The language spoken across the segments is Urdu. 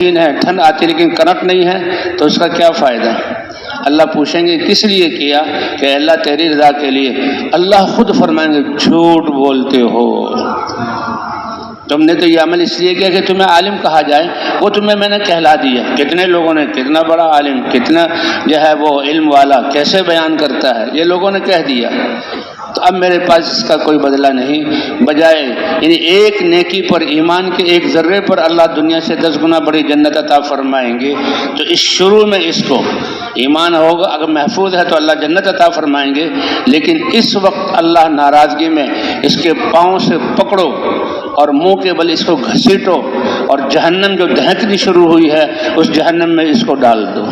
ہے، ٹھنڈ آتی لیکن کرنٹ نہیں ہے تو اس کا کیا فائدہ؟ اللہ پوچھیں گے کس لیے کیا؟ کہ اللہ تیری رضا کے لیے۔ اللہ خود فرمائیں گے جھوٹ بولتے ہو، تم نے تو یہ عمل اس لیے کیا کہ تمہیں عالم کہا جائے، وہ تمہیں میں نے کہلا دیا۔ کتنے لوگوں نے کتنا بڑا عالم، کتنا جو ہے وہ علم والا، کیسے بیان کرتا ہے، یہ لوگوں نے کہہ دیا، تو اب میرے پاس اس کا کوئی بدلہ نہیں، بجائے یعنی ایک نیکی پر، ایمان کے ایک ذرے پر اللہ دنیا سے 10 گنا بڑی جنت عطا فرمائیں گے۔ تو اس شروع میں اس کو ایمان ہوگا، اگر محفوظ ہے تو اللہ جنت عطا فرمائیں گے، لیکن اس وقت اللہ ناراضگی میں اس کے پاؤں سے پکڑو اور منہ کے بل اس کو گھسیٹو، اور جہنم جو دہکنی شروع ہوئی ہے اس جہنم میں اس کو ڈال دو۔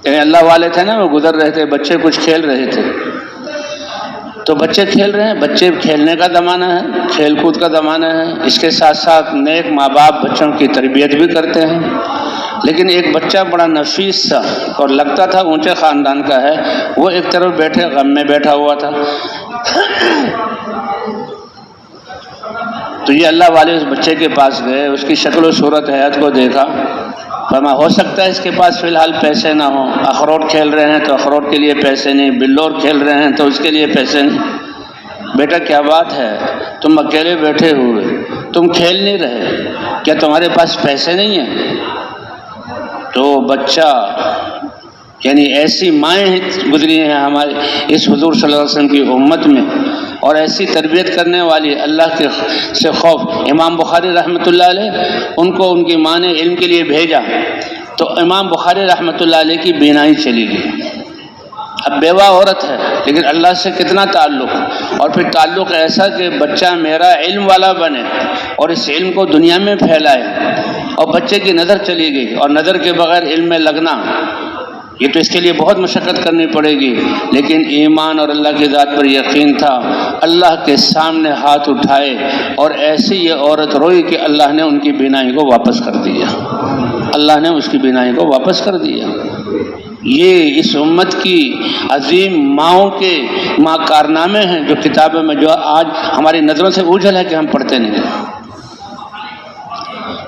یعنی اللہ والے تھے نا، وہ گزر رہے تھے، بچے کچھ کھیل رہے تھے، تو بچے کھیل رہے ہیں، بچے کھیلنے کا زمانہ ہے، کھیل کود کا زمانہ ہے، اس کے ساتھ ساتھ نیک ماں باپ بچوں کی تربیت بھی کرتے ہیں، لیکن ایک بچہ بڑا نفیس سا اور لگتا تھا اونچے خاندان کا ہے، وہ ایک طرف بیٹھے غم میں بیٹھا ہوا تھا۔ تو یہ اللہ والے اس بچے کے پاس گئے، اس کی شکل و صورت حیات کو دیکھا، فرمایا ہو سکتا ہے اس کے پاس فی الحال پیسے نہ ہوں، اخروٹ کھیل رہے ہیں تو اخروٹ کے لیے پیسے نہیں، بلور کھیل رہے ہیں تو اس کے لیے پیسے نہیں۔ بیٹا کیا بات ہے، تم اکیلے بیٹھے ہوئے، تم کھیل نہیں رہے، کیا تمہارے پاس پیسے نہیں ہیں؟ تو بچہ، یعنی ایسی مائیں گزری ہیں ہمارے اس حضور صلی اللہ علیہ وسلم کی امت میں، اور ایسی تربیت کرنے والی اللہ کے سے خوف۔ امام بخاری رحمۃ اللہ علیہ، ان کو ان کی ماں نے علم کے لیے بھیجا، تو امام بخاری رحمۃ اللہ علیہ کی بینائی چلی گئی۔ اب بیوہ عورت ہے لیکن اللہ سے کتنا تعلق، اور پھر تعلق ایسا کہ بچہ میرا علم والا بنے اور اس علم کو دنیا میں پھیلائے، اور بچے کی نظر چلی گئی، اور نظر کے بغیر علم میں لگنا، یہ تو اس کے لیے بہت مشقت کرنی پڑے گی، لیکن ایمان اور اللہ کی ذات پر یقین تھا۔ اللہ کے سامنے ہاتھ اٹھائے اور ایسی یہ عورت روئی کہ اللہ نے ان کی بینائی کو واپس کر دیا، اللہ نے اس کی بینائی کو واپس کر دیا۔ یہ اس امت کی عظیم ماؤں کے کارنامے ہیں جو کتابوں میں، جو آج ہماری نظروں سے اوجھل ہے کہ ہم پڑھتے نہیں۔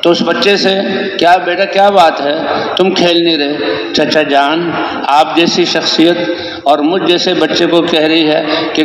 تو اس بچے سے کیا بیٹا کیا بات ہے، تم کھیل نہیں رہے؟ چچا جان آپ جیسی شخصیت اور مجھ جیسے بچے کو کہہ رہی ہے کہ